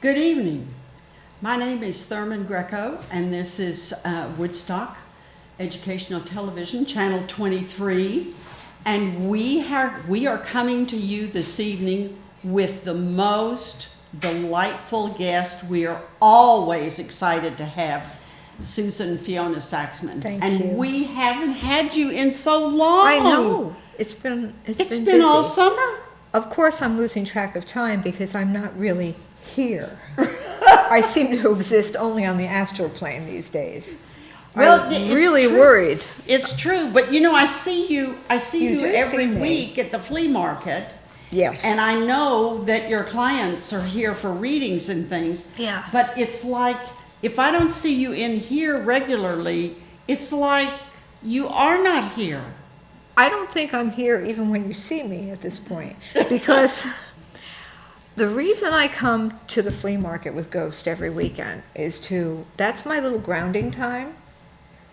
Good evening. My name is Thurman Greco, and this is Woodstock Educational Television, Channel 23. And we are coming to you this evening with the most delightful guest. We are always excited to have Susan Fiona Saxman. Thank and you. We haven't had you in so long. I know. It's been been all busy. summer. Of course, I'm losing track of time because I'm not really here. I seem to exist only on the astral plane these days. Well, I'm it's really true. worried. It's true, but you know, I see you You do every see me. week at the flea market. Yes. And I know that your clients are here for readings and things. Yeah. But it's like, if I don't see you in here regularly, it's like you are not here. I don't think I'm here even when you see me at this point, because the reason I come to the flea market with Ghost every weekend is that's my little grounding time.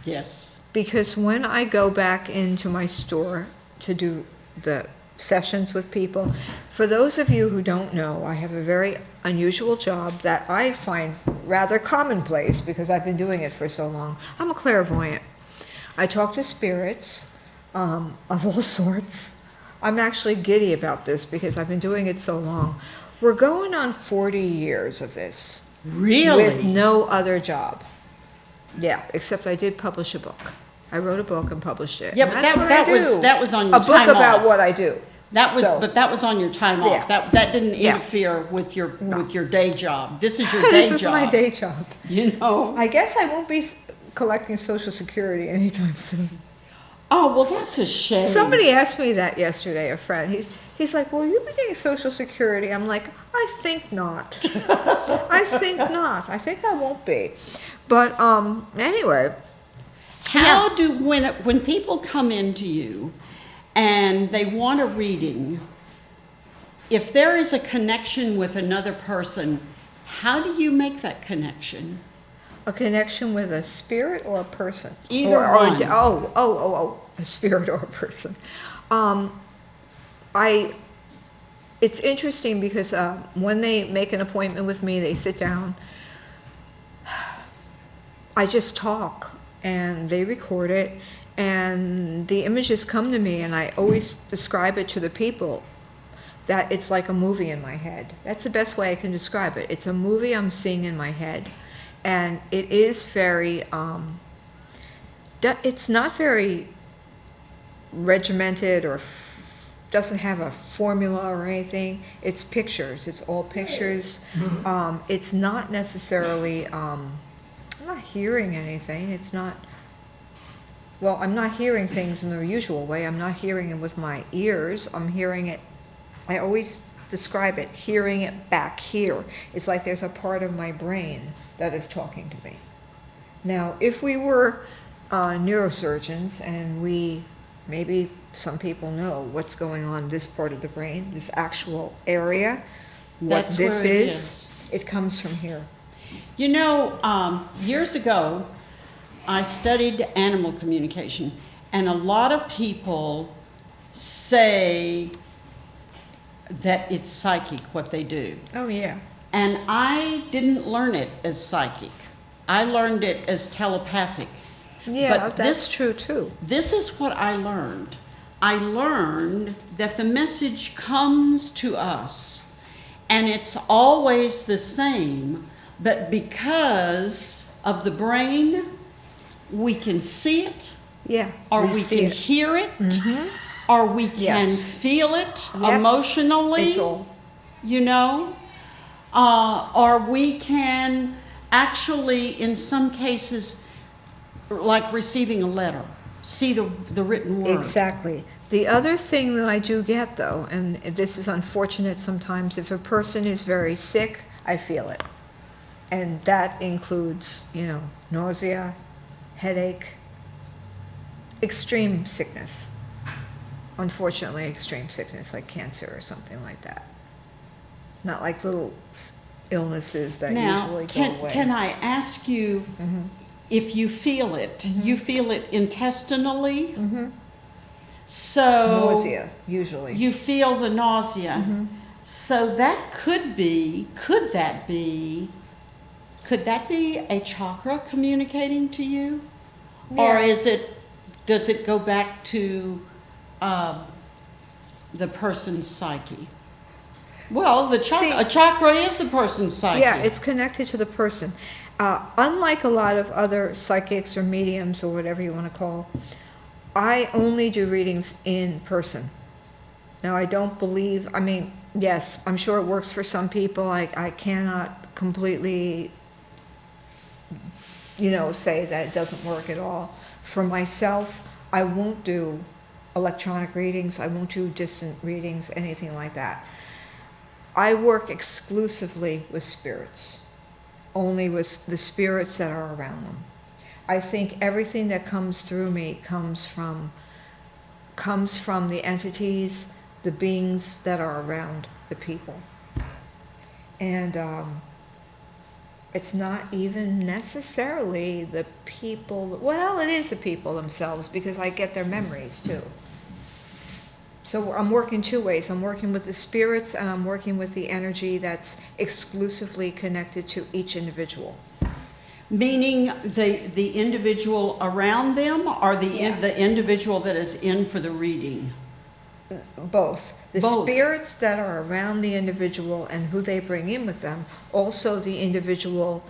Yes. Because when I go back into my store to do the sessions with people, for those of you who don't know, I have a very unusual job that I find rather commonplace because I've been doing it for so long. I'm a clairvoyant. I talk to spirits of all sorts. I'm actually giddy about this because I've been doing it so long. We're going on 40 years of this. Really? With no other job. Yeah, except I did publish a book. I wrote a book and published it. Yeah, And but that's what that I was do. that was on your a book time about off. what I do. But that was on your time off. Yeah. That didn't Yeah. interfere with your No. with your day job. This is your day This job. is my day job. You know. I guess I won't be collecting Social Security anytime soon. Oh well, that's a shame. Somebody asked me that yesterday. A friend. He's like, "Will you be getting Social Security?" I'm like, "I think not. I think not. I think I won't be." But anyway. How do when people come into you and they want a reading, if there is a connection with another person, how do you make that connection? A connection with a spirit or a person? Either one. A spirit or a person. It's interesting because when they make an appointment with me, they sit down. I just talk and they record it, and the images come to me, and I always describe it to the people that it's like a movie in my head. That's the best way I can describe it. It's a movie I'm seeing in my head. And it is very, it's not very regimented or doesn't have a formula or anything. It's pictures. It's all pictures. It's not necessarily, I'm not hearing anything. It's not, well, I'm not hearing things in the usual way. I'm not hearing it with my ears. I'm hearing it, I always describe it, hearing it back here. It's like there's a part of my brain that is talking to me. Now, if we were neurosurgeons and maybe some people know what's going on in this part of the brain, this actual area, That's what this where it is, it comes from here. You know, years ago, I studied animal communication, and a lot of people say that it's psychic what they do. Oh, yeah. And I didn't learn it as psychic. I learned it as telepathic. Yeah, But that's true too. This is what I learned. I learned that the message comes to us, and it's always the same, but because of the brain, we can see it, Yeah. or we see can it. hear it, or we can Yes. feel it Yep. emotionally, It's all. you know, or we can actually, in some cases, like receiving a letter, see the written word. Exactly. The other thing that I do get, though, and this is unfortunate sometimes, if a person is very sick, I feel it. And that includes, nausea, headache, extreme sickness. Unfortunately, extreme sickness like cancer or something like that. Not like little illnesses that usually go away. Can I ask you if you feel it? You feel it intestinally? So Nausea, usually. you feel the nausea. So that could that be a chakra communicating to you? Or Yeah. does it go back to the person's psyche? Well, a chakra is the person's psyche. Yeah, it's connected to the person. Unlike a lot of other psychics or mediums or whatever you want to call, I only do readings in person. Now, I don't believe, I mean, yes, I'm sure it works for some people. I cannot completely, say that it doesn't work at all. For myself, I won't do electronic readings. I won't do distant readings, anything like that. I work exclusively with spirits, only with the spirits that are around them. I think everything that comes through me comes from the entities, the beings that are around the people. And it's not even necessarily the people, well, it is the people themselves, because I get their memories too. So I'm working two ways. I'm working with the spirits, and I'm working with the energy that's exclusively connected to each individual. Meaning the individual around them, or the individual that is in for the reading? Both. The Both. spirits that are around the individual and who they bring in with them, also the individual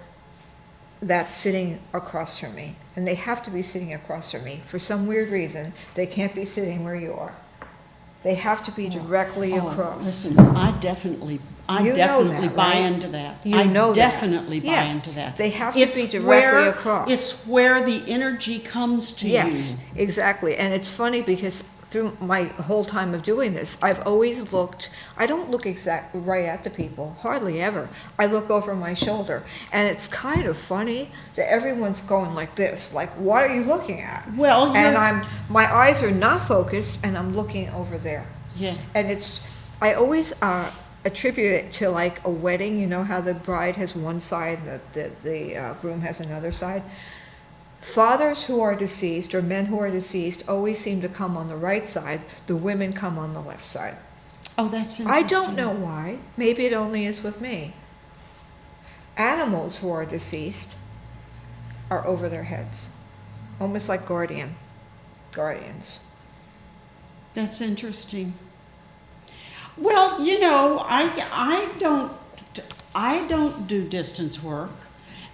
that's sitting across from me. And they have to be sitting across from me. For some weird reason, they can't be sitting where you are. They have to be directly across. Listen, I definitely buy into that. I definitely buy into that. They have to be directly across. It's where the energy comes to you. Yes, exactly. And it's funny because through my whole time of doing this, I've always looked, I don't look exactly right at the people, hardly ever. I look over my shoulder. And it's kind of funny that everyone's going like this, like, what are you looking at? Well, and my eyes are not focused, and I'm looking over there. Yeah. And I always attribute it to like a wedding. You know how the bride has one side and the groom has another side? Fathers who are deceased, or men who are deceased, always seem to come on the right side. The women come on the left side. Oh, that's interesting. I don't know why. Maybe it only is with me. Animals who are deceased are over their heads, almost like guardians. That's interesting. Well, I don't do distance work.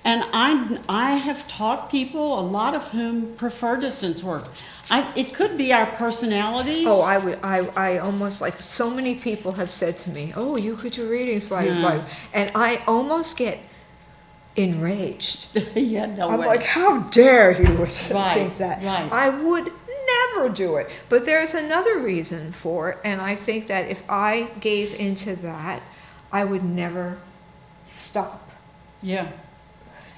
And I have taught people, a lot of whom prefer distance work. It could be our personalities. Oh, I almost, like, so many people have said to me, oh, you could do readings by your wife. And I almost get enraged. Yeah, no I'm way. like, how dare you think that? Right. I would never do it. But there's another reason for it, and I think that if I gave into that, I would never stop. Yeah.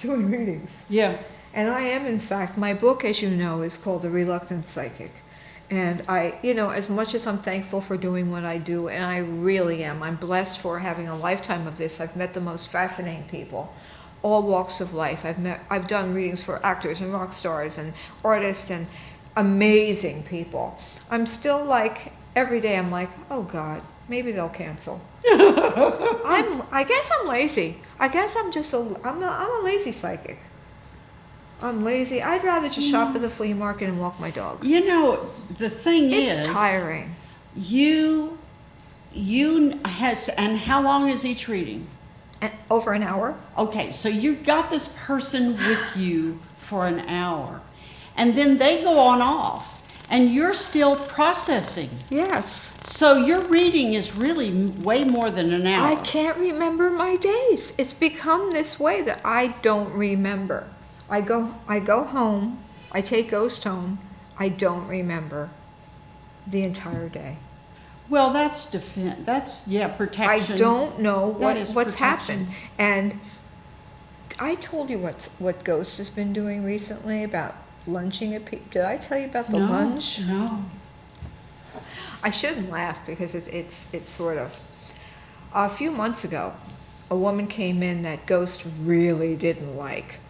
Doing readings. Yeah. And I am, in fact, my book, as you know, is called The Reluctant Psychic. And I, as much as I'm thankful for doing what I do, and I really am, I'm blessed for having a lifetime of this. I've met the most fascinating people, all walks of life. I've done readings for actors and rock stars and artists and amazing people. I'm still like, every day I'm like, oh God, maybe they'll cancel. I guess I'm lazy. I guess I'm a lazy psychic. I'm lazy. I'd rather just shop at the flea market and walk my dog. The thing is, it's tiring. And how long is each reading? Over an hour. Okay, so you've got this person with you for an hour, and then they go on off. And you're still processing. Yes. So your reading is really way more than an hour. I can't remember my days. It's become this way that I don't remember. I go home, I take Ghost home, I don't remember the entire day. Well, that's protection. I don't know what's protection. happened. And I told you what Ghost has been doing recently about lunging at people. Did I tell you about the lunge? No. I shouldn't laugh because it's sort of. A few months ago, a woman came in that Ghost really didn't like.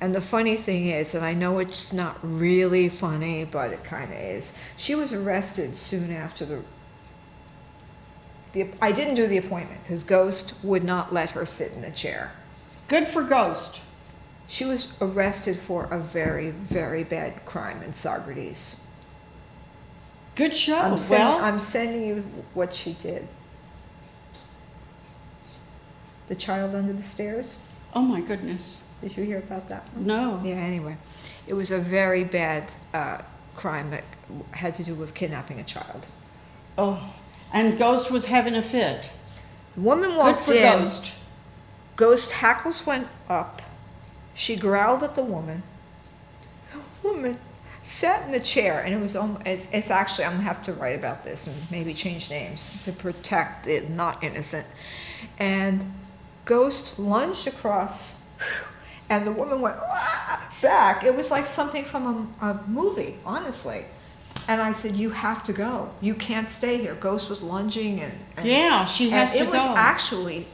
And the funny thing is, and I know it's not really funny, but it kind of is, she was arrested soon after I didn't do the appointment because Ghost would not let her sit in the chair. Good for Ghost. She was arrested for a very, very bad crime in Socrates. Good show. I'm sending you what she did. The child under the stairs. Oh my goodness. Did you hear about that one? No. Yeah, anyway. It was a very bad crime that had to do with kidnapping a child. Oh, and Ghost was having a fit. The woman Good walked for in. Ghost. Ghost hackles went up. She growled at the woman. The woman sat in the chair, and it was it's actually, I'm going to have to write about this and maybe change names to protect it, not innocent. And Ghost lunged across, and the woman went back. It was like something from a movie, honestly. And I said, you have to go. You can't stay here. Ghost was lunging and Yeah, she has to go. it was actually,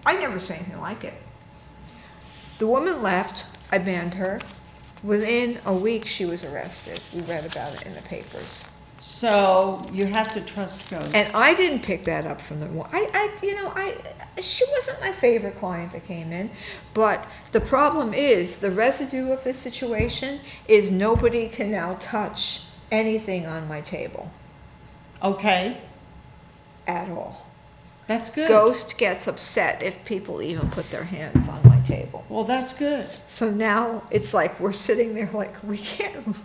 I never seen anything like it. The woman left. I banned her. Within a week, she was arrested. We read about it in the papers. So you have to trust Ghost. And I didn't pick that up from the woman. She wasn't my favorite client that came in. But the problem is, the residue of this situation is nobody can now touch anything on my table Okay, at all. that's good. Ghost gets upset if people even put their hands on my table. Well, that's good. So now it's like we're sitting there like we can't.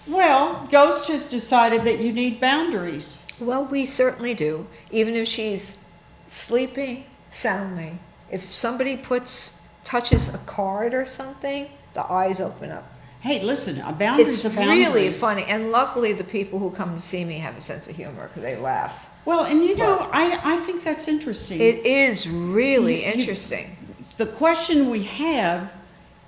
Well, Ghost has decided that you need boundaries. Well, we certainly do. Even if she's sleeping soundly, if somebody touches a card or something, the eyes open up. Hey, listen, a boundary's It's a boundary. really funny, and luckily the people who come to see me have a sense of humor because they laugh. Well, and I think that's interesting. It is really You- interesting. The question we have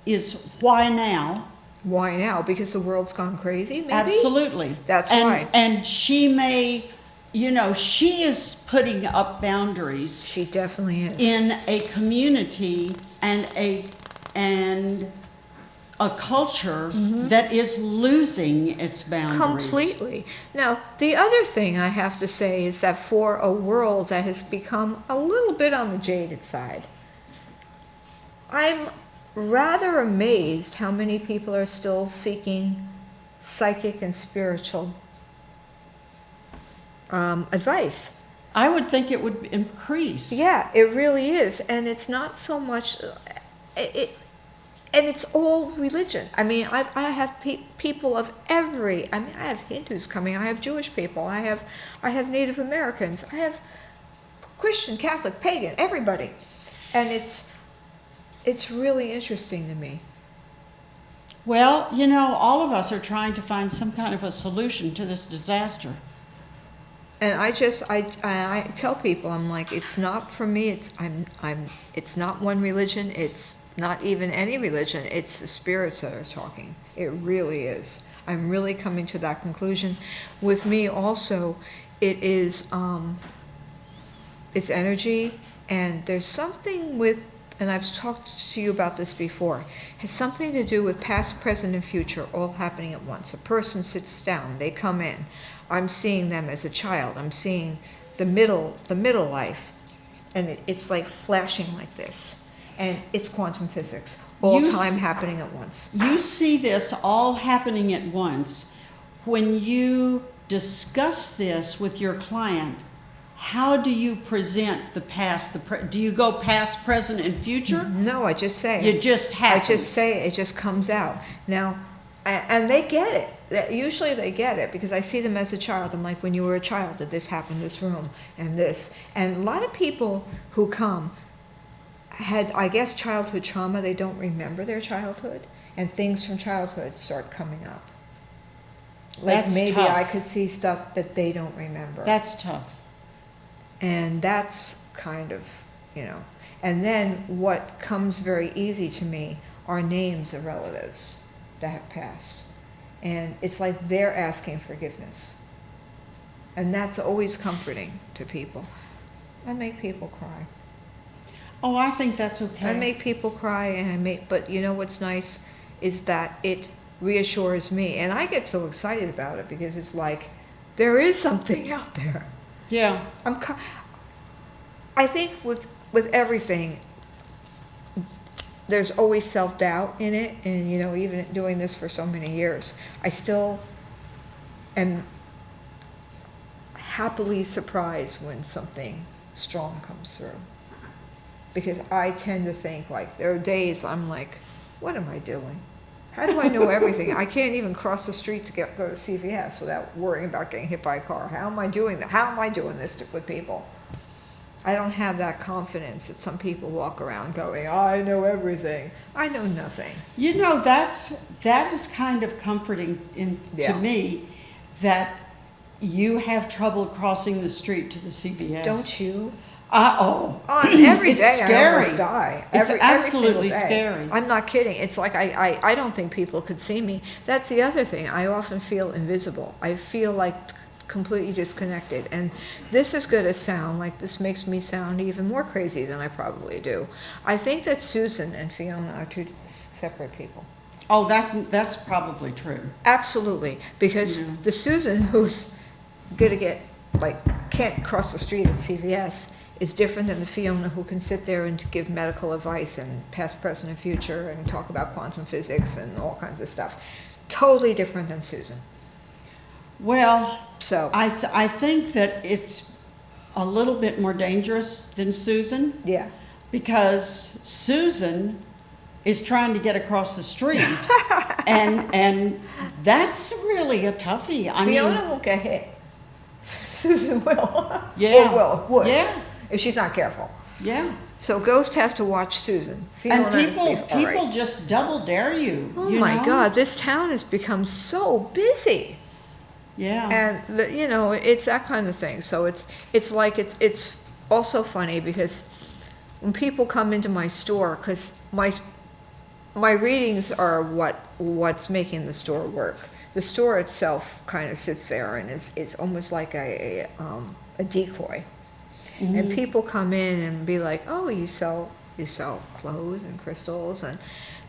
is why now? Why now? Because the world's gone crazy, maybe? Absolutely. That's and, right. And she may, she is putting up boundaries She definitely is. in a community and a culture that is losing its boundaries. Completely. Now, the other thing I have to say is that for a world that has become a little bit on the jaded side, I'm rather amazed how many people are still seeking psychic and spiritual advice. I would think it would increase. Yeah, it really is. And it's not so much, and it's all religion. I mean, I have people of every, I have Hindus coming, I have Jewish people, I have Native Americans, I have Christian, Catholic, pagan, everybody. And it's really interesting to me. Well, all of us are trying to find some kind of a solution to this disaster. And I tell people, I'm like, it's not for me, it's not one religion, it's not even any religion, it's the spirits that are talking. It really is. I'm really coming to that conclusion. With me also, it is, it's energy, and there's something with, and I've talked to you about this before, has something to do with past, present, and future all happening at once. A person sits down, they come in. I'm seeing them as a child. I'm seeing the middle life, and it's like flashing like this. And it's quantum physics, all time happening at once. You see this all happening at once. When you discuss this with your client, how do you present the past? Do you go past, present, and future? No, I just say It just happens. I just say it just comes out. Now, and they get it. Usually they get it because I see them as a child. I'm like, when you were a child, did this happen in this room and this? And a lot of people who come had, I guess, childhood trauma. They don't remember their childhood, and things from childhood start coming up. Like That's maybe tough. I could see stuff that they don't remember. That's tough. And that's kind of, And then what comes very easy to me are names of relatives that have passed. And it's like they're asking forgiveness. And that's always comforting to people. I make people cry. Oh, I think that's okay. I make people cry, and but you know what's nice is that it reassures me. And I get so excited about it because it's like, there is something out there. Yeah. I think with everything, there's always self-doubt in it, and you know, even doing this for so many years, I still am happily surprised when something strong comes through. Because I tend to think, like, there are days I'm like, what am I doing? How do I know everything? I can't even cross the street to go to CVS without worrying about getting hit by a car. How am I doing that? How am I doing this with people? I don't have that confidence that some people walk around going, I know everything. I know nothing. You know, that is kind of comforting to me, that you have trouble crossing the street to the CVS. Don't you? Every Every day it's I almost die. It's absolutely every single day. scary. I'm not kidding. It's like I don't think people could see me. That's the other thing. I often feel invisible. I feel like completely disconnected. And this is going to sound like this makes me sound even more crazy than I probably do. I think that Susan and Fiona are two separate people. Oh, that's probably true. Absolutely. Because the Susan who's going to get, like, can't cross the street at CVS is different than the Fiona who can sit there and give medical advice and past, present, and future and talk about quantum physics and all kinds of stuff. Totally different than Susan. Well, so I think that it's a little bit more dangerous than Susan. Yeah. Because Susan is trying to get across the street, and that's really a toughie. Fiona won't get hit. Susan will. Yeah. Or would. Yeah. If she's not careful. Yeah. So Ghost has to watch Susan. Fiona And people just double dare you. Oh you my know? God, this town has become so busy. Yeah. And you know, it's that kind of thing. So it's like it's also funny because when people come into my store, because my readings are what's making the store work. The store itself kind of sits there and it's almost like a decoy. Mm-hmm. And people come in and be like, oh, you sell clothes and crystals, and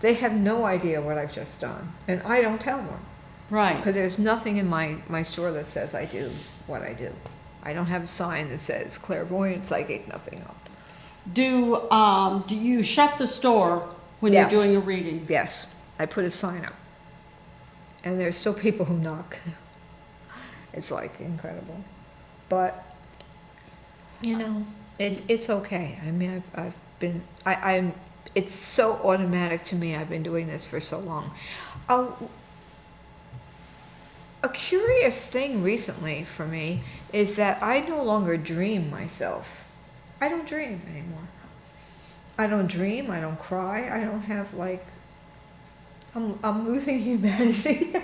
they have no idea what I've just done, and I don't tell them. Right. Because there's nothing in my store that says I do what I do. I don't have a sign that says clairvoyant, psychic, nothing up. Do you shut the store when Yes. you're doing a reading? Yes, I put a sign up, and there's still people who knock. It's like incredible, but you know, it's okay. I mean, I'm. It's so automatic to me. I've been doing this for so long. A curious thing recently for me is that I no longer dream myself. I don't dream anymore. I don't dream, I don't cry, I don't have I'm losing humanity.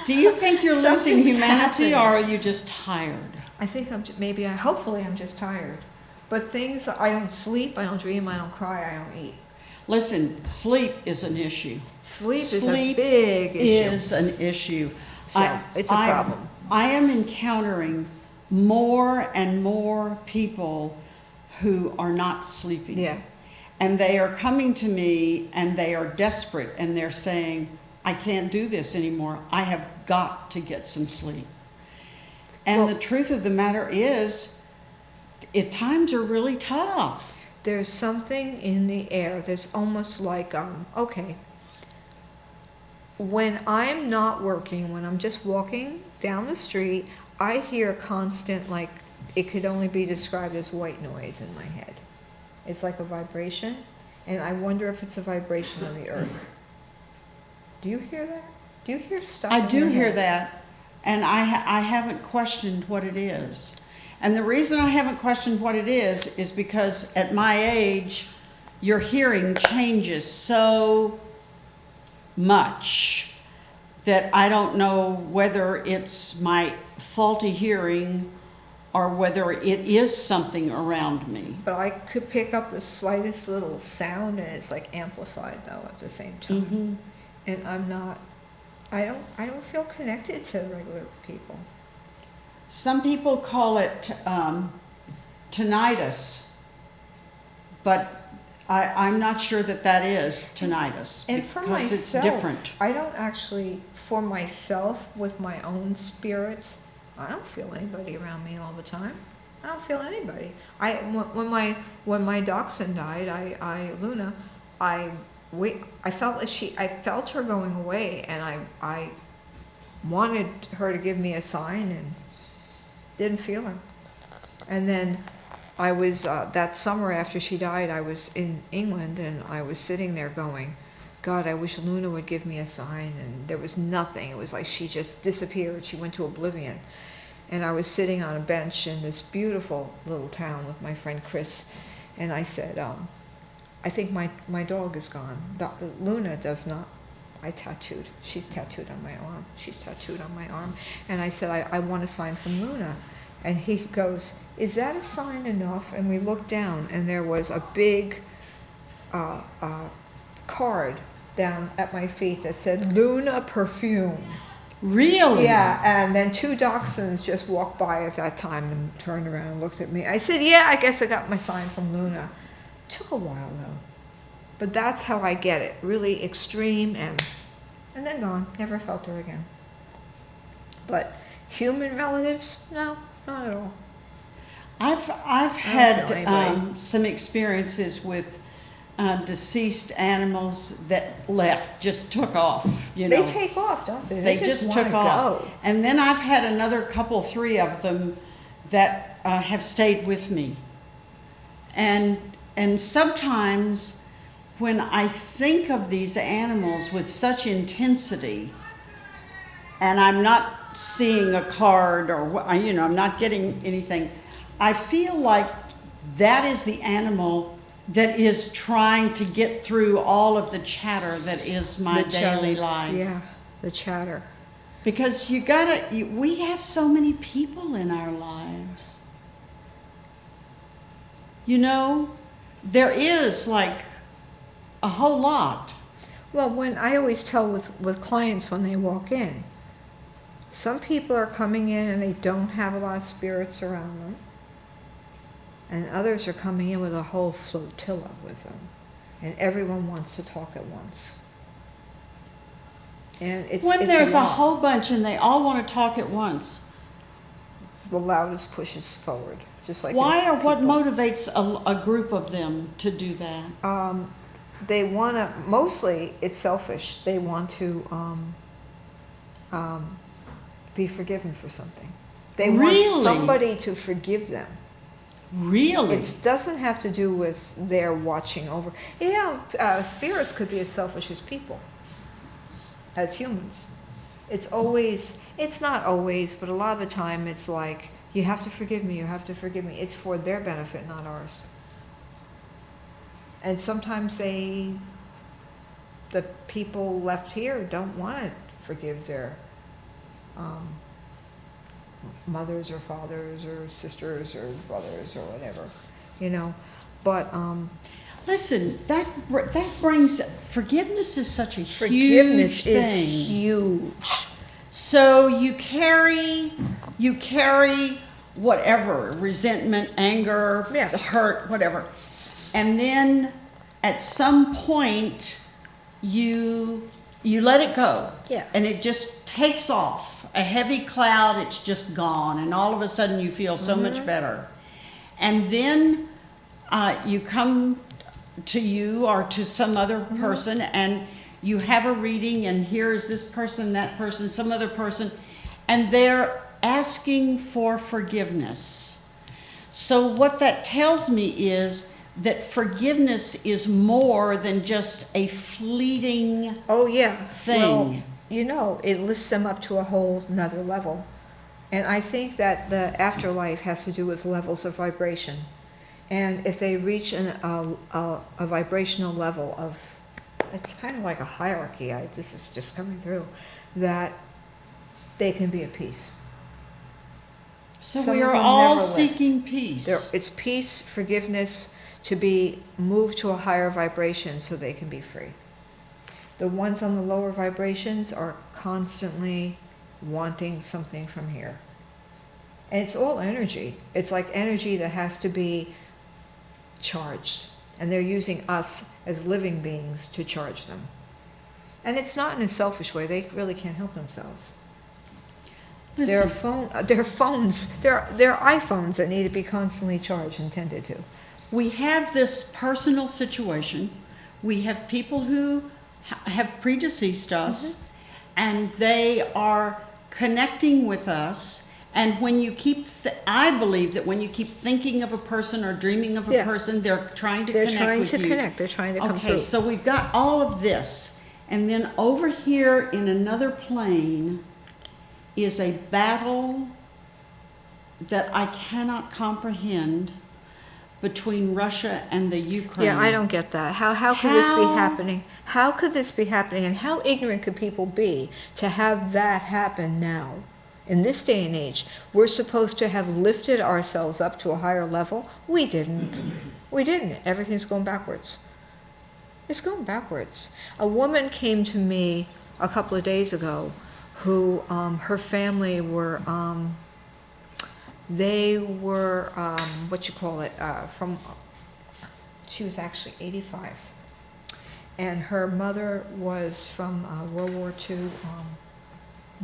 Do you think you're losing Something's humanity, happening. or are you just tired? I think hopefully I'm just tired. But I don't sleep, I don't dream, I don't cry, I don't eat. Listen, sleep is an issue. Sleep is a big issue. Is an issue. So, it's a problem. I am encountering more and more people who are not sleeping. Yeah. And they are coming to me and they are desperate and they're saying, I can't do this anymore. I have got to get some sleep. And the truth of the matter is, times are really tough. There's something in the air. There's almost like, okay, when I'm not working, when I'm just walking down the street, I hear constant, like, it could only be described as white noise in my head. It's like a vibration, and I wonder if it's a vibration of the earth. Do you hear that? Do you hear stuff? I in do your hear head? that, and I haven't questioned what it is. And the reason I haven't questioned what it is because at my age, your hearing changes so much that I don't know whether it's my faulty hearing or whether it is something around me. But I could pick up the slightest little sound, and it's like amplified though at the same time. Mm-hmm. And I don't feel connected to regular people. Some people call it tinnitus, but I'm not sure that is tinnitus. And for because myself, it's different. I don't actually, for myself, with my own spirits, I don't feel anybody around me all the time. I don't feel anybody. When my dachshund died, Luna, I felt I felt her going away, and I wanted her to give me a sign and didn't feel her. And then I was, that summer after she died, I was in England, and I was sitting there going, God, I wish Luna would give me a sign, and there was nothing. It was like she just disappeared. She went to oblivion. And I was sitting on a bench in this beautiful little town with my friend Chris, and I said, I think my dog is gone. Luna does not. I tattooed. She's tattooed on my arm. She's tattooed on my arm. And I said, I want a sign from Luna. And he goes, is that a sign enough? And we looked down, and there was a big card down at my feet that said Luna Perfume. Really? Yeah, and then 2 dachshunds just walked by at that time and turned around and looked at me. I said, yeah, I guess I got my sign from Luna. Took a while though. But that's how I get it, really extreme, and then gone. Never felt her again. But human relatives, no, not at all. I've feel had anybody. some experiences with deceased animals that left, just took off, you know. They take off, don't they? They just wanna took off. go. And then I've had another couple, 3 of them that have stayed with me. And sometimes when I think of these animals with such intensity, and I'm not seeing a card or, you know, I'm not getting anything, I feel like that is the animal that is trying to get through all of the chatter that is my The chatter. daily life. Yeah, the chatter. Because we have so many people in our lives. You know, there is like a whole lot. Well, when I always tell with clients when they walk in, some people are coming in and they don't have a lot of spirits around them. And others are coming in with a whole flotilla with them. And everyone wants to talk at once. And it's There's a lot. whole bunch and they all want to talk at once. The loudest pushes forward, just like Why or what people. motivates a group of them to do that? They want to, mostly it's selfish. They want to be forgiven for something. They Really? want somebody to forgive them. Really? It doesn't have to do with their watching over. Spirits could be as selfish as people, as humans. It's not always, but a lot of the time it's like, you have to forgive me, you have to forgive me. It's for their benefit, not ours. And sometimes the people left here don't want to forgive their mothers or fathers or sisters or brothers or whatever, you know. But Listen, that brings, forgiveness is such a forgiveness huge is thing. huge. So you carry whatever, resentment, anger, Yeah. hurt, whatever. And then at some point you let it go. Yeah. And it just takes off. A heavy cloud, it's just gone. And all of a sudden you feel so much better. And then you come to you or to some other person and you have a reading, and here is this person, that person, some other person, and they're asking for forgiveness. So what that tells me is that forgiveness is more than just a fleeting Oh yeah. thing. Well, you know, it lifts them up to a whole nother level. And I think that the afterlife has to do with levels of vibration. And if they reach a vibrational level of, it's kind of like a hierarchy, this is just coming through, that they can be at peace. So Some we of are them all never left. seeking peace. It's peace, forgiveness, to be moved to a higher vibration so they can be free. The ones on the lower vibrations are constantly wanting something from here. And it's all energy. It's like energy that has to be charged. And they're using us as living beings to charge them. And it's not in a selfish way. They really can't help themselves. There are Listen, there are phones, there are iPhones that need to be constantly charged and tended to. we have this personal situation. We have people who have predeceased us, and they are connecting with us. And when you keep, I believe that when you keep thinking of a person or dreaming of a Yeah. person, they're trying to They're connect trying with to you. connect, they're trying to come Okay, through. so we've got all of this, and then over here in another plane is a battle that I cannot comprehend between Russia and the Ukraine. Yeah, I don't get that. How could this be How- happening? How could this be happening? And how ignorant could people be to have that happen now? In this day and age, we're supposed to have lifted ourselves up to a higher level. We didn't. We didn't. Everything's going backwards. It's going backwards. A woman came to me a couple of days ago who, her family were, they were, she was actually 85. And her mother was from World War II,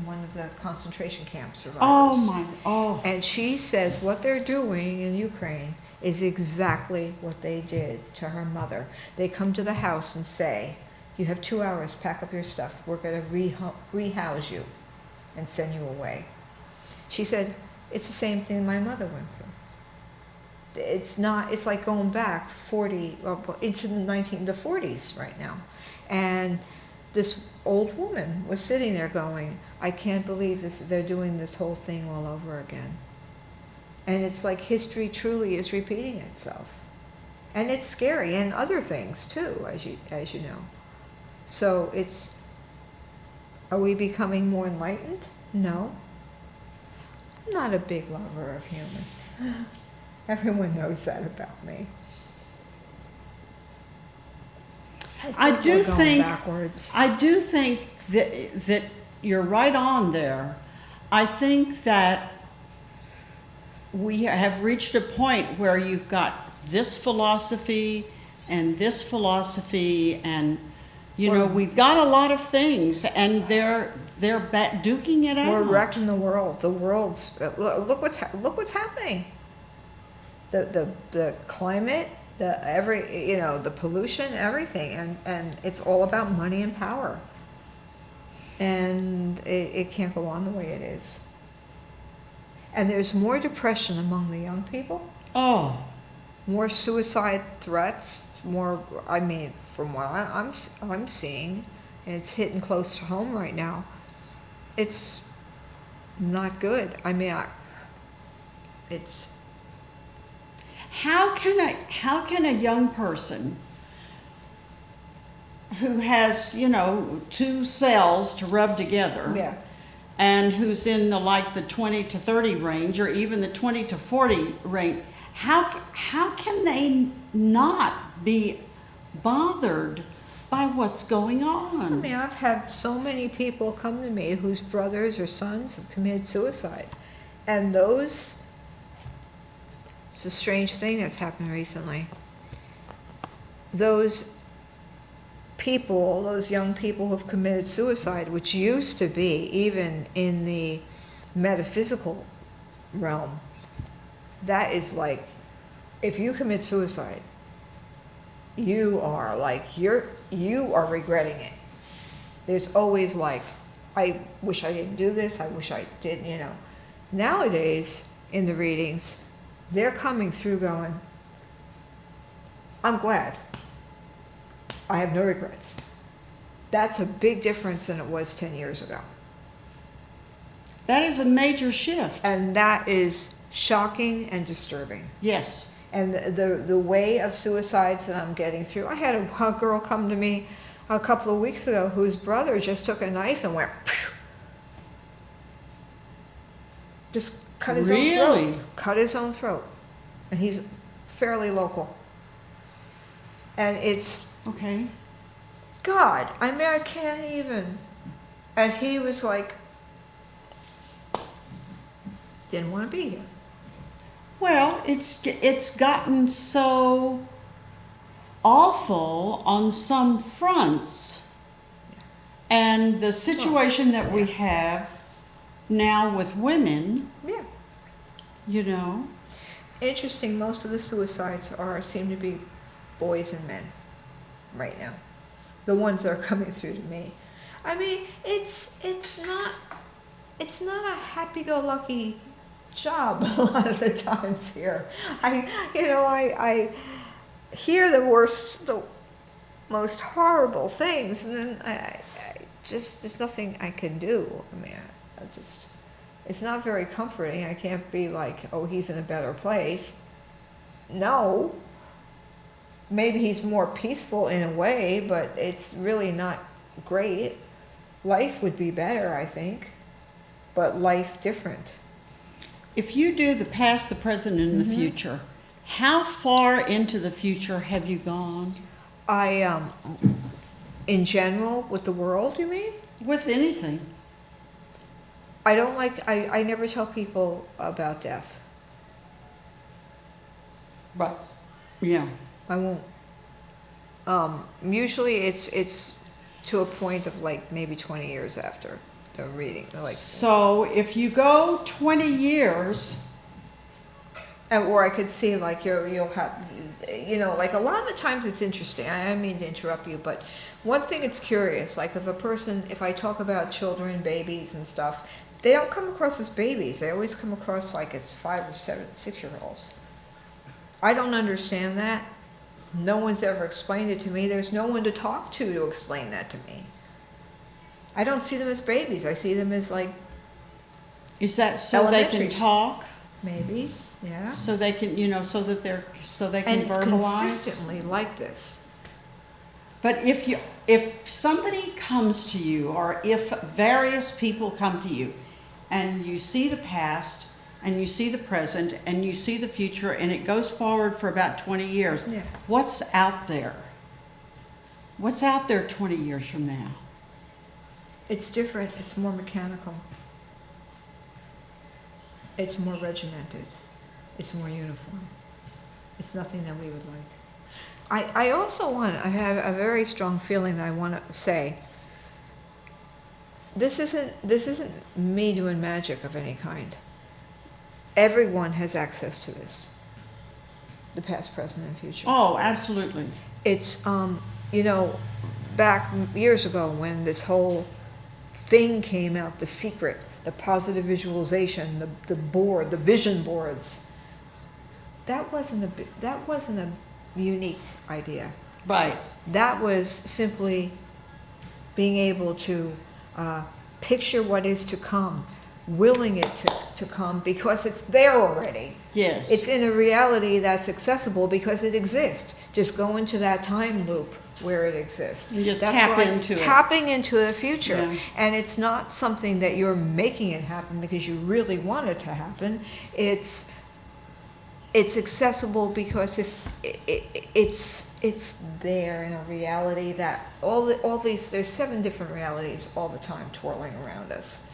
one of the concentration camp survivors. Oh. And she says what they're doing in Ukraine is exactly what they did to her mother. They come to the house and say, you have 2 hours, pack up your stuff. We're going to rehouse you and send you away. She said, it's the same thing my mother went through. It's like going back 40, or into the 40s right now. And this old woman was sitting there going, I can't believe this, they're doing this whole thing all over again. And it's like history truly is repeating itself. And it's scary, and other things too, as you know. So are we becoming more enlightened? No. I'm not a big lover of humans. Everyone knows that about me. I think do we're going think backwards. I do think that you're right on there. I think that we have reached a point where you've got this philosophy and this philosophy, and we've got a lot of things, and they're duking it out. We're wrecking the world. The world's look what's happening. The climate, the pollution, everything, and it's all about money and power. And it can't go on the way it is. And there's more depression among the young people. Oh, More suicide threats. More. I mean, from what I'm seeing, and it's hitting close to home right now. It's not good. I mean, it's. how can a young person who has, two cells to rub together, Yeah. and who's in the 20 to 30 range, or even the 20 to 40 range, how can they not be bothered by what's going on? I mean, I've had so many people come to me whose brothers or sons have committed suicide. And it's a strange thing that's happened recently. Those young people who have committed suicide, which used to be, even in the metaphysical realm, that is like, if you commit suicide, you are regretting it. There's always like, I wish I didn't do this, I wish I didn't, Nowadays, in the readings, they're coming through going, I'm glad. I have no regrets. That's a big difference than it was 10 years ago. That is a major shift. And that is shocking and disturbing. Yes. And the way of suicides that I'm getting through. I had a girl come to me a couple of weeks ago whose brother just took a knife and went, phew, just cut his own throat. Cut his own throat. And he's fairly local. And it's, Okay. God, I mean, I can't even. And he was like, didn't want to be here. Well, it's gotten so awful on some fronts, and the situation that we have Now with women, Yeah. you know, Interesting, most of the suicides seem to be boys and men right now. The ones that are coming through to me. I mean, it's not a happy-go-lucky job a lot of the times here. I hear the most horrible things, and then I just, there's nothing I can do. I mean, I just, it's not very comforting. I can't be like, oh, he's in a better place. No. Maybe he's more peaceful in a way, but it's really not great. Life would be better, I think, but life different. if you do the past, the present, and the future, how far into the future have you gone? In general, with the world, you mean? With anything? I don't like, I never tell people about death. Right. Yeah. I won't. Usually it's to a point of like maybe 20 years after the reading. Like, So if you go 20 years, or I could see like you'll have, like a lot of the times it's interesting. I don't mean to interrupt you, but one thing it's curious, like if I talk about children, babies and stuff, they don't come across as babies. They always come across like it's 5 or 7, 6-year-olds. I don't understand that. No one's ever explained it to me. There's no one to talk to explain that to me. I don't see them as babies. I see them as like, is that so they can Elementary. talk? maybe, yeah. So they can, so they can And it's verbalize? consistently like this. But if somebody comes to you, or if various people come to you, and you see the past, and you see the present, and you see the future, and it goes forward for about 20 years, Yeah. what's out there? What's out there 20 years from now? It's different. It's more mechanical. It's more regimented. It's more uniform. It's nothing that we would like. I have a very strong feeling that I want to say. This isn't me doing magic of any kind. Everyone has access to this. The past, present, and future. Oh, absolutely. It's, back years ago when this whole thing came out, The Secret, the positive visualization, the vision boards. That wasn't a unique idea. Right. That was simply being able to picture what is to come, willing it to come because it's there already. Yes. It's in a reality that's accessible because it exists. Just go into that time loop where it exists. And just That's tap why into it. tapping into the future. Yeah. And it's not something that you're making it happen because you really want it to happen. It's accessible because if it's there in a reality that all these, there's 7 different realities all the time twirling around us.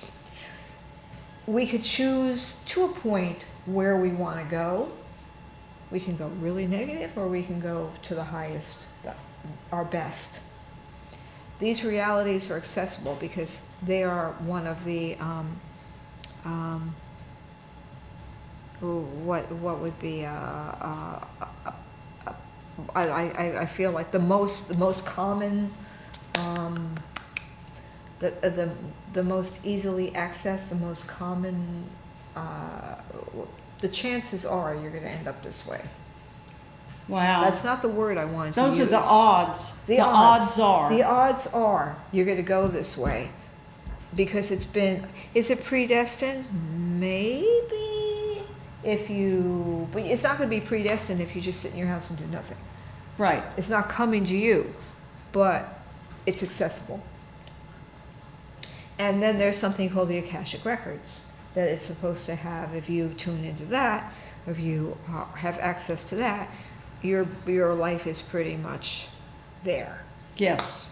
We could choose to a point where we want to go. We can go really negative, or we can go to the highest, our best. These realities are accessible because they are one of the what would be I feel like the most common, the most easily accessed, the most common, the chances are you're going to end up this way. Wow. That's not the word I wanted to use. Those are the odds. The odds are. The odds are you're going to go this way because is it predestined? Maybe. But it's not going to be predestined if you just sit in your house and do nothing. Right. It's not coming to you, but it's accessible. And then there's something called the Akashic Records that it's supposed to have. If you tune into that, if you have access to that, your life is pretty much there. Yes.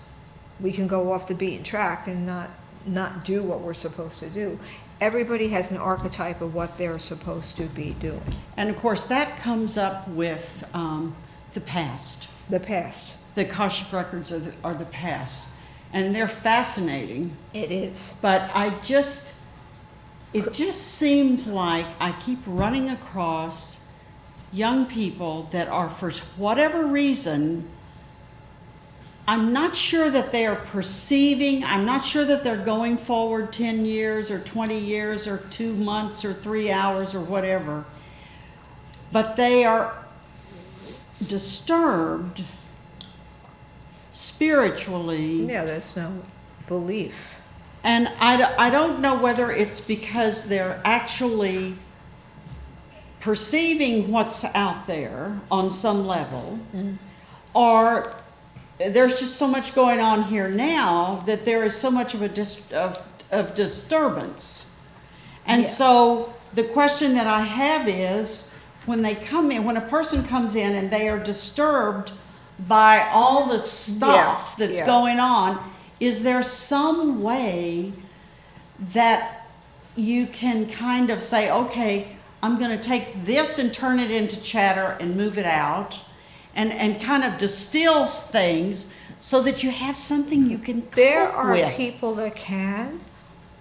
We can go off the beaten track and not do what we're supposed to do. Everybody has an archetype of what they're supposed to be doing. And of course, that comes up with the past. The past. The Akashic Records are the past. And they're fascinating. It is. But it just seems like I keep running across young people that are, for whatever reason, I'm not sure that they are perceiving, I'm not sure that they're going forward 10 years or 20 years or 2 months or 3 hours or whatever, but they are disturbed spiritually. Yeah, there's no belief. And I don't know whether it's because they're actually perceiving what's out there on some level, or there's just so much going on here now that there is so much of a disturbance. And Yeah. so the question that I have is, when a person comes in and they are disturbed by all the stuff Yeah, that's yeah. going on, is there some way that you can kind of say, okay, I'm going to take this and turn it into chatter and move it out, and kind of distill things so that you have something you can There cope are with? people that can.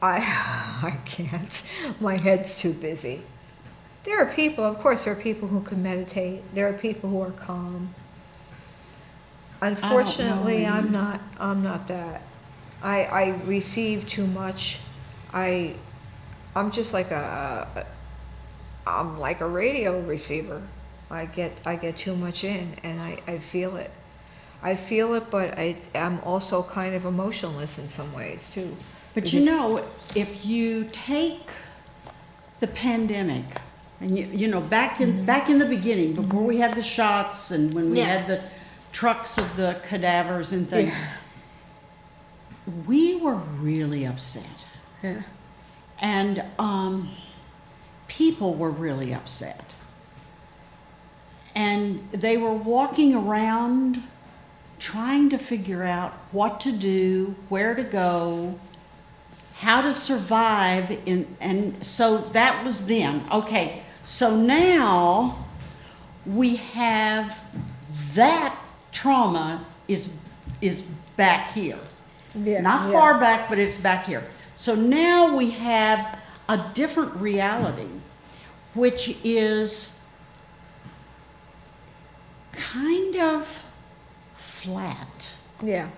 I can't. My head's too busy. There are people, of course, there are people who can meditate. There are people who are calm. Unfortunately, know. I'm not that. I receive too much. I'm just like I'm like a radio receiver. I get too much in, and I feel it. I feel it, but I'm also kind of emotionless in some ways too. But Because- you know, if you take the pandemic, and you know, back in the beginning, before we had the shots and when we Yeah. had the trucks of the cadavers and things, Yeah. we were really upset. Yeah. And people were really upset. And they were walking around trying to figure out what to do, where to go, how to survive. And so that was then. Okay, so now we have that trauma is back here. Yeah, Not yeah. far back, but it's back here. So now we have a different reality, which is kind of flat. Yeah.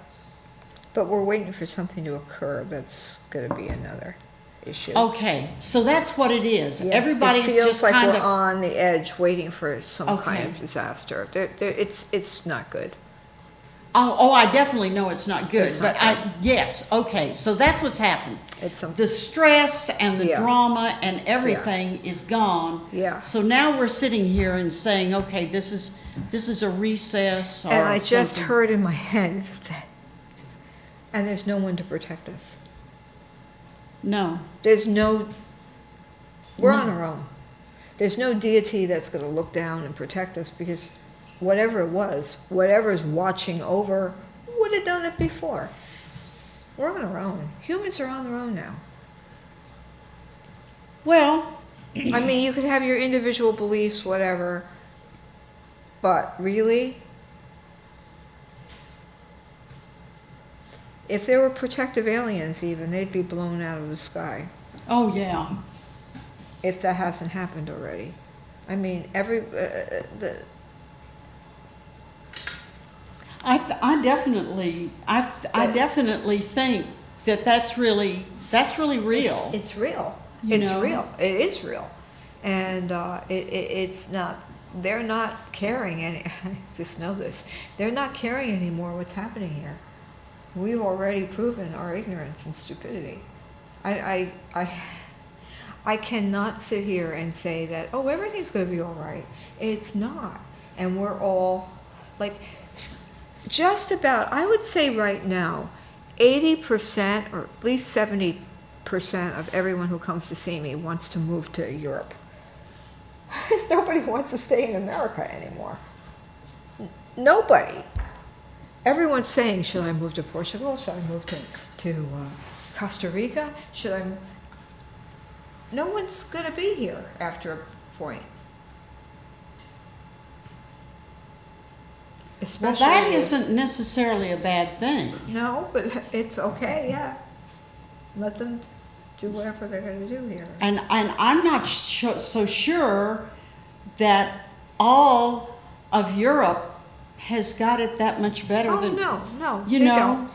But we're waiting for something to occur that's going to be another issue. Okay, so that's what it is. Yeah. Everybody's it feels just like kind we're of, on the edge waiting for some kind Okay. of disaster. It's not good. oh, I definitely know it's not good, It's not but yes, okay, so that's what's happened. It's some, The stress and the Yeah. drama and everything is gone. Yeah. So now we're sitting here and saying, okay, this is a recess or and I just something. heard in my head that, and there's no one to protect us. No. There's no, we're No. on our own. There's no deity that's going to look down and protect us because whatever it was, whatever's watching over, would have done it before. We're on our own. Humans are on their own now. Well, I mean, you could have your individual beliefs, whatever, but really, if there were protective aliens even, they'd be blown out of the sky, oh yeah. if that hasn't happened already. I mean, I definitely think that that's really real. It's real. You It's know? real. It is real. And it's not, they're not caring any, I just know this, they're not caring anymore what's happening here. We've already proven our ignorance and stupidity. I cannot sit here and say that, oh, everything's going to be all right. It's not. And we're all, like, just about, I would say right now, 80% or at least 70% of everyone who comes to see me wants to move to Europe. Nobody wants to stay in America anymore. Nobody. Everyone's saying, should I move to Portugal? Should I move to Costa Rica? Should I? No one's going to be here after a point. Well, Especially that if- isn't necessarily a bad thing. No, but it's okay, yeah. Let them do whatever they're going to do here. And I'm not so sure that all of Europe has got it that much better Oh, than, no, you they know. don't.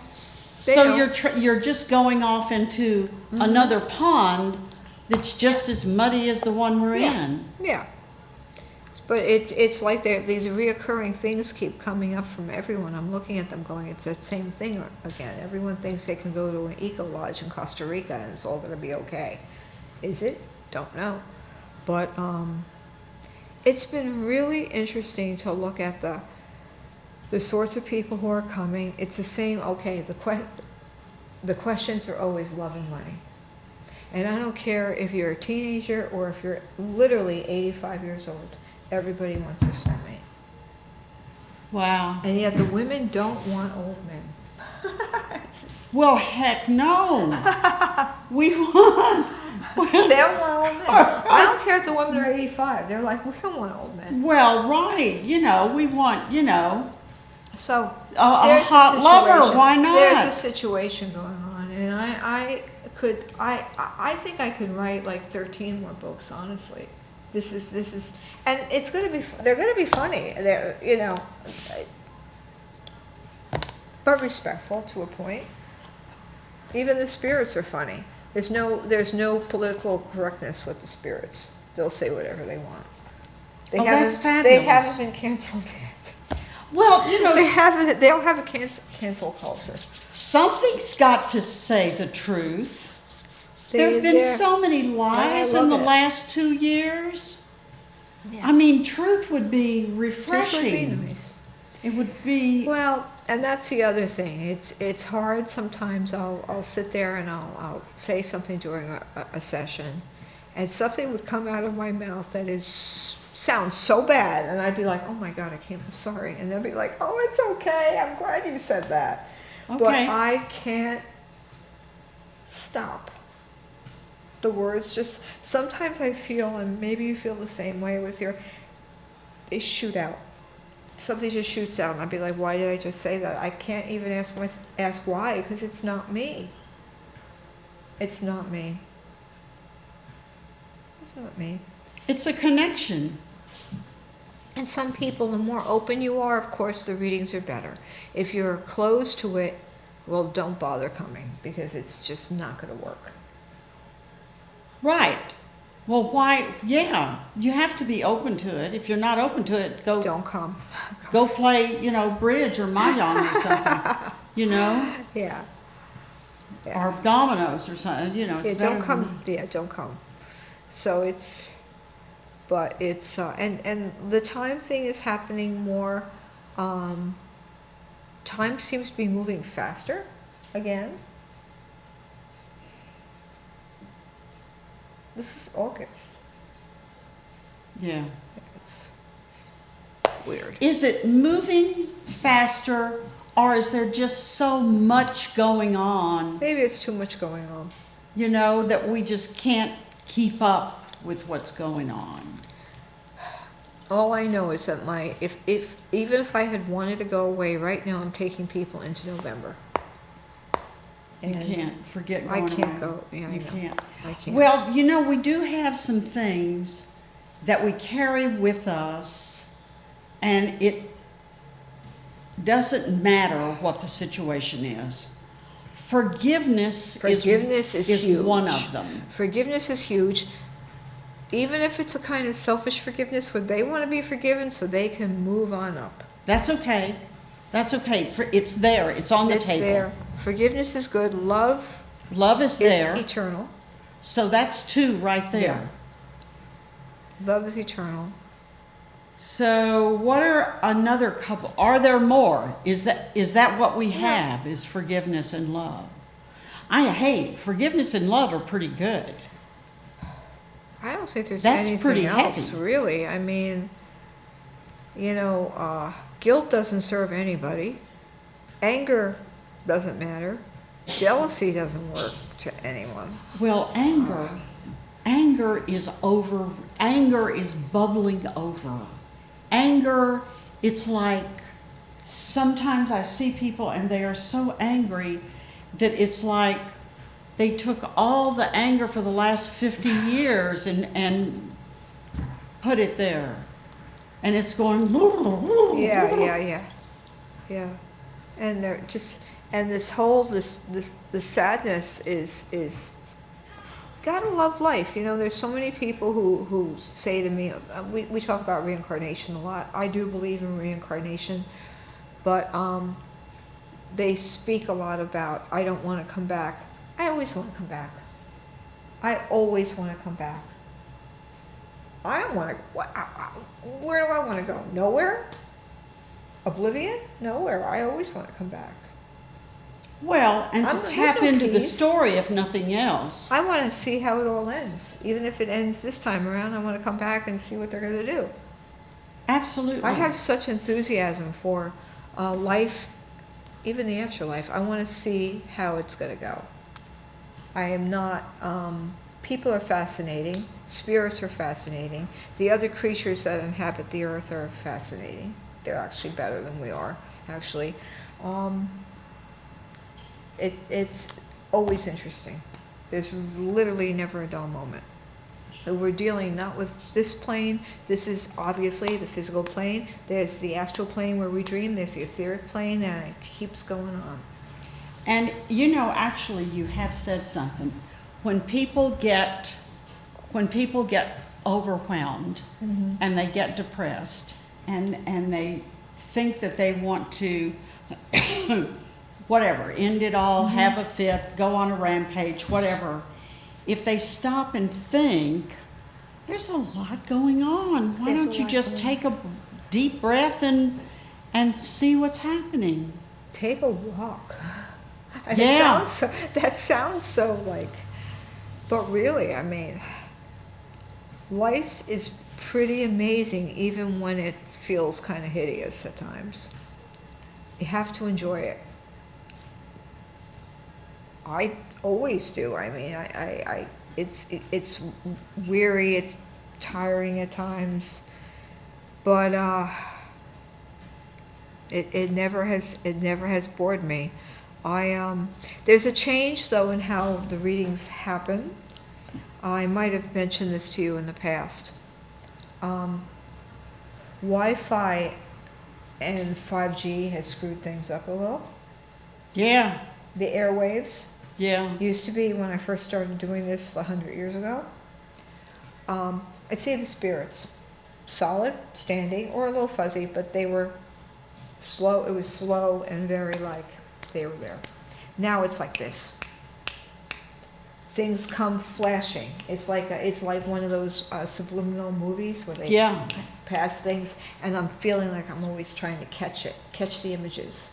They So don't. you're just going off into another pond that's just as muddy as the one we're Yeah. in. Yeah. But it's like these reoccurring things keep coming up from everyone. I'm looking at them going, it's that same thing again. Everyone thinks they can go to an eco lodge in Costa Rica and it's all going to be okay. Is it? Don't know. But it's been really interesting to look at the sorts of people who are coming. It's the same, okay, the questions are always love and money. And I don't care if you're a teenager or if you're literally 85 years old. Everybody wants their soulmate. Wow. And yet the women don't want old men. Well, heck no. We want. They don't want old men. I don't care if the women are 85. They're like, we don't want old men. Well, right. We want, So a there's hot lover. situation. Why not? There's a situation going on, and I think I could write like 13 more books. Honestly, this is, and it's gonna be. They're gonna be funny. They're but respectful to a point. Even the spirits are funny. There's no political correctness with the spirits. They'll say whatever they want. That's fabulous. They haven't been canceled yet. Well, They don't have a cancel culture. something's got to say the truth. There have been They're- so many lies I in the love it. last 2 years. Yeah. I mean, truth would be This refreshing. would be nice. It would be. Well, and that's the other thing. It's hard sometimes. I'll sit there and I'll say something during a session, and something would come out of my mouth that sounds so bad, and I'd be like, oh my God, I'm sorry, and they'll be like, oh, it's okay. I'm glad you said that. But Okay. I can't stop. The words just, sometimes I feel, and maybe you feel the same way with they shoot out. Something just shoots out, and I'd be like, why did I just say that? I can't even ask why, because it's not me. It's not me. It's not me. It's a connection. And some people, the more open you are, of course, the readings are better. If you're closed to it, well, don't bother coming, because it's just not going to work. Right. Well, why? Yeah, you have to be open to it. If you're not open to it, go Don't come. go play, bridge or mahjong or something. Yeah. Or dominoes or something. It's Yeah, better don't come. than Yeah, don't come. So it's, but it's, and the time thing is happening more. Time seems to be moving faster again. This is August. Yeah. It's weird. Is it moving faster, or is there just so much going on, Maybe it's too much going on. that we just can't keep up with what's going on? All I know is that even if I had wanted to go away right now, I'm taking people into November. You And can't forget I going can't away. go. Yeah, I You know. can't. I can't. Well, we do have some things that we carry with us, and it doesn't matter what the situation is. Forgiveness is huge. one of them. Forgiveness is huge. Even if it's a kind of selfish forgiveness where they want to be forgiven so they can move on up. That's okay. That's okay. It's there. It's on the It's table. there. Forgiveness is good. Love Love is there. is eternal. So that's two right there. Love is eternal. So what are another couple? Are there more? Is that what we have? Is forgiveness and love? Forgiveness and love are pretty good. I don't think there's That's anything pretty else, heavy. really. I mean, guilt doesn't serve anybody. Anger doesn't matter. Jealousy doesn't work to anyone. Well, anger is over. Anger is bubbling over. Anger, it's like sometimes I see people and they are so angry that it's like they took all the anger for the last 50 years and put it there. And it's going. Yeah. And they're just, and this whole, this sadness is, gotta love life. You know, there's so many people who say to me, we talk about reincarnation a lot. I do believe in reincarnation, but they speak a lot about, I don't want to come back. I always want to come back. I always want to come back. I don't want to, where do I want to go? Nowhere? Oblivion? Nowhere. I always want to come back. Well, and to tap into the peace. story, if nothing else. I want to see how it all ends. Even if it ends this time around, I want to come back and see what they're going to do. Absolutely. I have such enthusiasm for life, even the afterlife. I want to see how it's going to go. I am not, people are fascinating, spirits are fascinating, the other creatures that inhabit the earth are fascinating. They're actually better than we are, actually. It's always interesting. There's literally never a dull moment. So we're dealing not with this plane. This is obviously the physical plane. There's the astral plane where we dream. There's the etheric plane, and it keeps going on. And you know, actually, you have said something. When people get overwhelmed and they get depressed and they think that they want to whatever, end it all, have a fit, go on a rampage, whatever. If they stop and think, there's a lot going on. Why don't you just take a deep breath and see what's happening? Take a walk. And Yeah. That sounds so like, but really, I mean, life is pretty amazing even when it feels kind of hideous at times. You have to enjoy it. I always do. I mean, it's weary, it's tiring at times, but it never has bored me. There's a change though in how the readings happen. I might have mentioned this to you in the past. Wi-Fi and 5G has screwed things up a little. Yeah. The airwaves. Yeah. Used to be when I first started doing this 100 years ago. I'd see the spirits, solid, standing, or a little fuzzy, but they were slow. It was slow and very like they were there. Now it's like this. Things come flashing. It's like one of those subliminal movies where they pass things, and I'm feeling like I'm always trying to catch the images.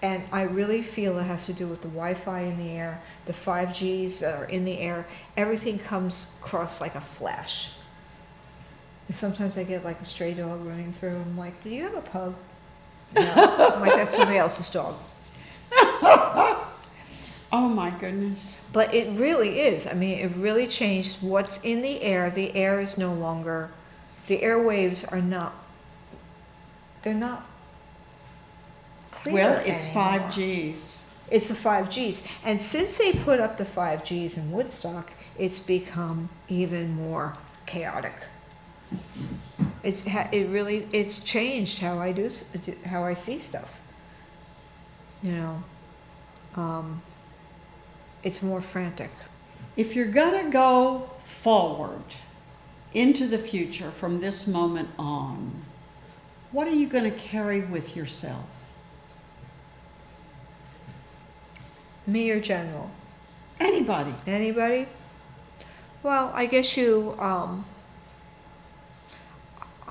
And I really feel it has to do with the Wi-Fi in the air, the 5Gs that are in the air. Everything comes across like a flash. And sometimes I get like a stray dog running through. I'm like, do you have a pug? No. I'm like, that's somebody else's dog. Oh my goodness. But it really is. I mean, it really changed what's in the air. The air is no longer, the airwaves are not, they're not clear Well, it's anymore. 5Gs. It's the 5Gs. And since they put up the 5Gs in Woodstock, it's become even more chaotic. It's changed how I see stuff. You know, it's more frantic. If you're gonna go forward into the future from this moment on, what are you gonna carry with yourself? Me or general? Anybody. Anybody? Well, I guess you,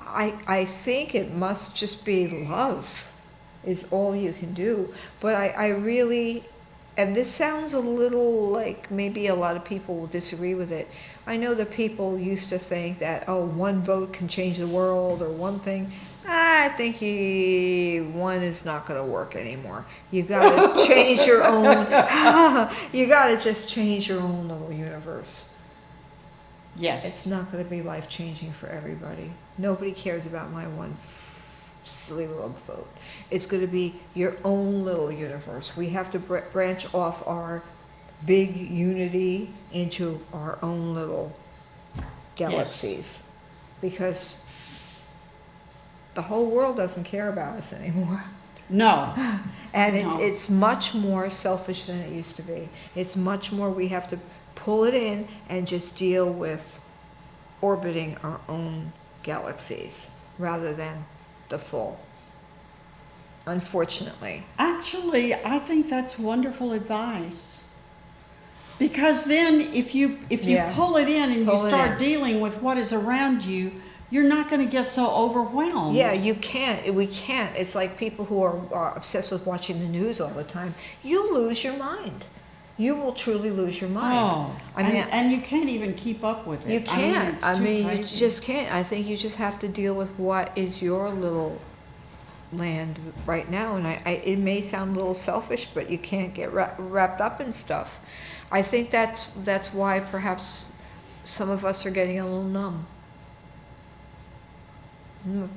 I think it must just be love is all you can do. But I really, and this sounds a little like maybe a lot of people will disagree with it. I know that people used to think that, oh, one vote can change the world or one thing. I think one is not going to work anymore. You got to change your own, you got to just change your own little universe. Yes. It's not going to be life-changing for everybody. Nobody cares about my one silly little vote. It's going to be your own little universe. We have to branch off our big unity into our own little galaxies. Because the whole world doesn't care about us anymore. No. And No. it's much more selfish than it used to be. It's much more, we have to pull it in and just deal with orbiting our own galaxies rather than the full. Unfortunately. Actually, I think that's wonderful advice. Because then if you Yeah. pull it in and Pull you it start in. dealing with what is around you, you're not going to get so overwhelmed. Yeah, you can't. We can't. It's like people who are obsessed with watching the news all the time. You'll lose your mind. You will truly lose your mind. Oh, I mean, and you can't even keep up with it. you can't. it's too you crazy. just can't. I think you just have to deal with what is your little land right now. And it may sound a little selfish, but you can't get wrapped up in stuff. I think that's why perhaps some of us are getting a little numb.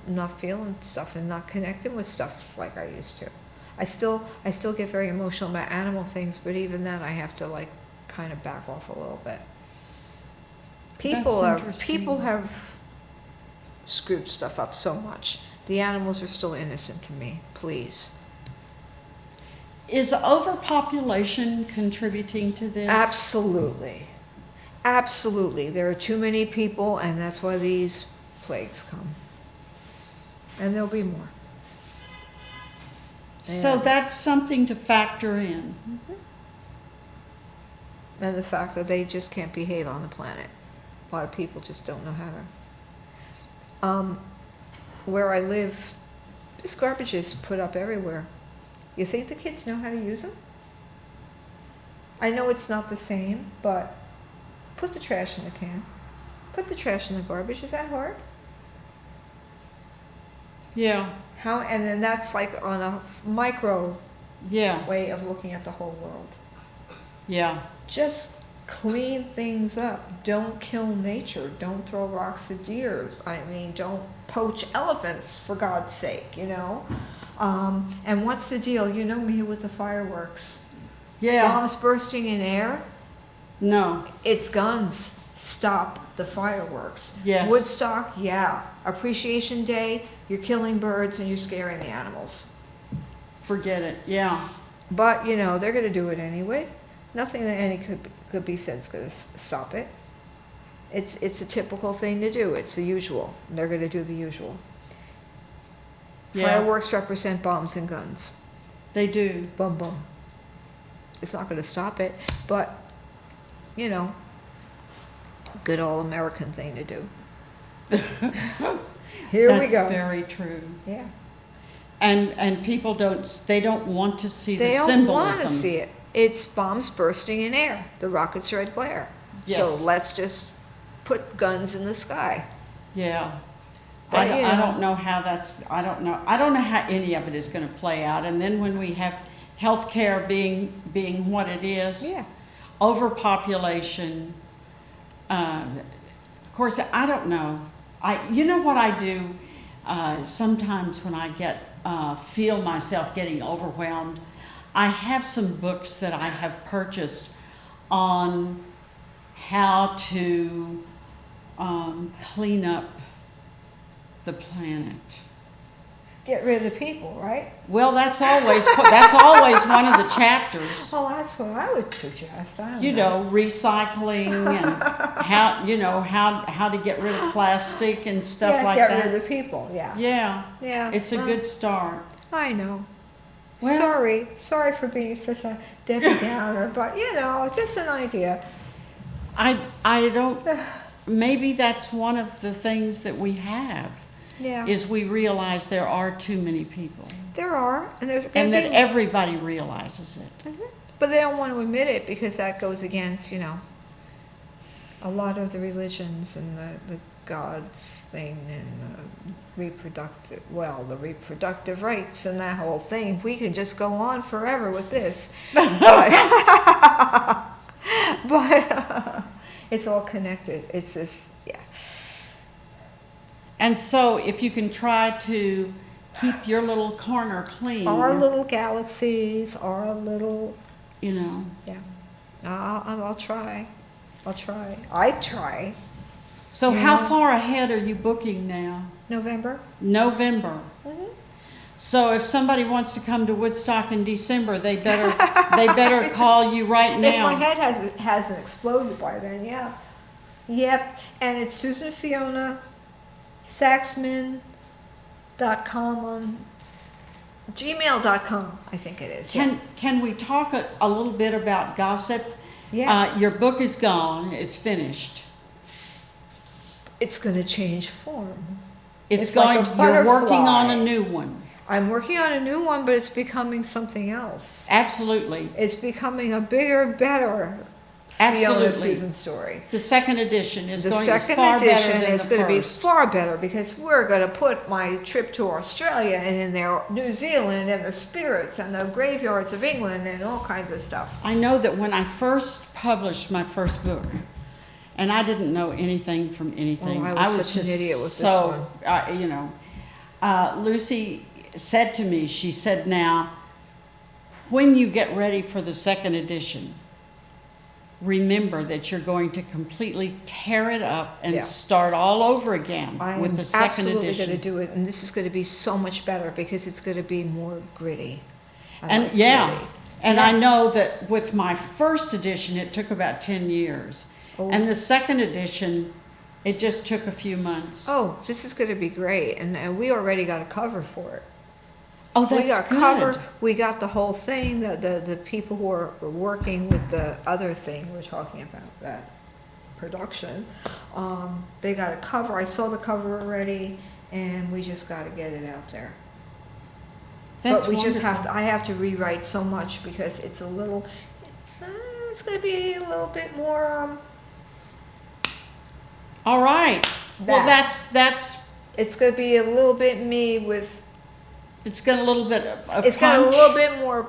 Not feeling stuff and not connecting with stuff like I used to. I still get very emotional about animal things, but even then I have to like kind of back off a little bit. People have screwed stuff up so much. The animals are still innocent to me, please. Is overpopulation contributing to this? Absolutely. Absolutely. There are too many people, and that's why these plagues come. And there'll be more. So Yeah. that's something to factor in. And the fact that they just can't behave on the planet. A lot of people just don't know how to. Where I live, this garbage is put up everywhere. You think the kids know how to use them? I know it's not the same, but put the trash in the can. Put the trash in the garbage. Is that hard? Yeah, How? And then that's like on a micro yeah, way of looking at the whole world. yeah. Just clean things up. Don't kill nature. Don't throw rocks at deer. I mean, don't poach elephants, for God's sake, you know? And what's the deal? You know me with the fireworks. Yeah, Bombs bursting in air, no, it's guns. Stop the fireworks. Yes. Woodstock, yeah. Appreciation Day, you're killing birds and you're scaring the animals. forget it, yeah. But, you know, they're going to do it anyway. Nothing that any could be said is going to stop it. It's a typical thing to do. It's the usual. They're going to do the usual. Yeah. Fireworks represent bombs and guns. They do. Boom, boom. It's not going to stop it, but, you know, good old American thing to do. Here we go. That's very true. Yeah. And people don't want to see They the don't symbolism. want to see it. It's bombs bursting in air. The rocket's red glare. So Yes. let's just put guns in the sky. Yeah. But, I you know. don't know how I don't know how any of it is going to play out. And then when we have healthcare being what it is, Yeah. overpopulation, of course, I don't know. You know what I do sometimes when I feel myself getting overwhelmed, I have some books that I have purchased on how to clean up the planet. Get rid of the people, right? Well, that's always one of the chapters. Well, that's what I would suggest. I don't You know, recycling and how to get rid of plastic and stuff yeah, like get that. rid of the people. Yeah. Yeah, Yeah. it's a well, good start. I know. Well- Sorry for being such a Debbie Downer, but you know, just an idea. I don't. Maybe that's one of the things that we have Yeah. is we realize there are too many people, There are, and there's and that be- everybody realizes it. Mhm. But they don't want to admit it because that goes against, you know, a lot of the religions and the gods thing and the reproductive rights and that whole thing. We can just go on forever with this. But, but it's all connected. It's this, yeah. And so, if you can try to keep your little corner clean, Our little galaxies, our little, you know, yeah. I'll try. I'll try. I try. So Yeah. how far ahead are you booking now? November. November. Mhm. So if somebody wants to come to Woodstock in December, they better call you right If my now. head hasn't exploded by then, yeah. Yep. And it's Susan Fiona Saxman.com on gmail.com, I think it is. Yeah. Can we talk a little bit about gossip? Yeah. Your book is gone. It's finished. It's going to change form. It's It's like going. a You're working on a butterfly. new one. I'm working on a new one, but it's becoming something else. Absolutely. It's becoming a bigger, better Fiona Absolutely. Susan story. The second edition is The going is second far edition better than is the going to be first. far better because we're going to put my trip to Australia and in there New Zealand and the spirits and the graveyards of England and all kinds of stuff. I know that when I first published my first book, and I didn't know anything from anything. Oh, I was such an just idiot with this so, Lucy said to me, she said, now, when you get ready for the second edition, remember that you're going to completely tear it up and Yeah. start all over again I'm with the second absolutely edition. going to do it, and this is going to be so much better because it's going to be more gritty. I And like yeah, gritty. and Yeah. I know that with my first edition, it took about 10 years. Oh. And the second edition, it just took a few months. Oh, this is going to be great, and we already got a cover for it. Oh, We that's got good. cover, we got the whole thing, the people who are working with the other thing we're talking about, that production, they got a cover, I saw the cover already, and we just gotta get it out there. That's But we just have wonderful. to, I have to rewrite so much because it's it's gonna be a little bit more, All right. Well, That. that's it's gonna be a little bit me with, it's got a little bit of it's got a punch. little bit more,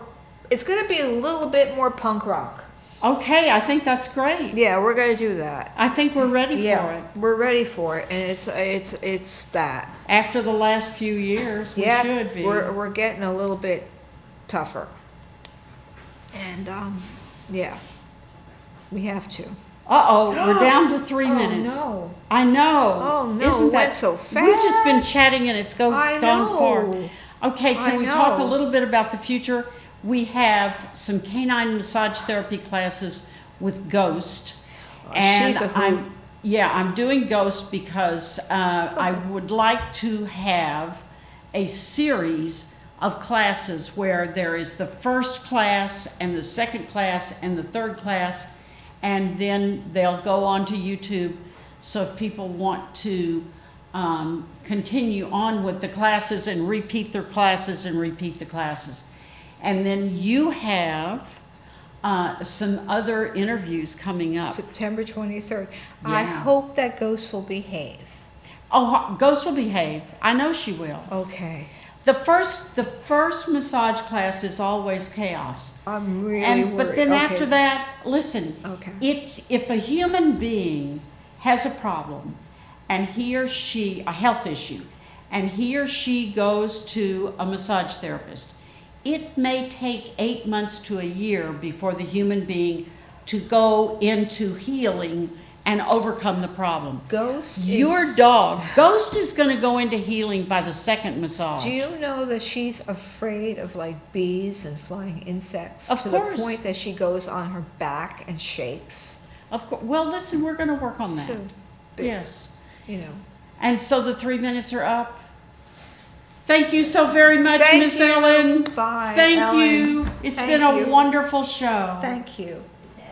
it's gonna be a little bit more punk rock. Okay, I think that's great. Yeah, we're gonna do that. I think we're ready for Yeah, it. we're ready for it, and it's that. After the last few years, we Yeah, should be. we're getting a little bit tougher, and yeah, we have to. Uh-oh, we're down to 3 minutes. Oh no! I know. Oh no! Isn't It went so We've just been fast. chatting and it's I gone far. know. Okay, can I we talk a know. little bit about the future? We have some canine massage therapy classes with Ghost. And she's a hoot. I'm doing Ghost because I would like to have a series of classes where there is the first class and the second class and the third class, and then they'll go on to YouTube. So if people want to continue on with the classes and repeat their classes and repeat the classes. And then you have some other interviews coming up. September 23rd. I Yeah. hope that Ghost will behave. Oh, Ghost will behave. I know she will. Okay. The first massage class is always chaos. I'm really And worried. but then Okay. after that, listen. Okay. If a human being has a problem, and he or she a health issue, and he or she goes to a massage therapist, it may take 8 months to a year before the human being to go into healing and overcome the problem. Ghost Your is, dog, Ghost, is going to go into healing by the second massage. Do you know that she's afraid of like bees and flying insects? Of to course. the point that she goes on her back and shakes. Of course. Well, listen, we're going to work on that. So, but, Yes. you know. And so the 3 minutes are up. Thank you so very much, Thank Miss you. Ellen. Bye, Thank Ellen. you. It's Thank been a you. wonderful show. Thank you. Yes.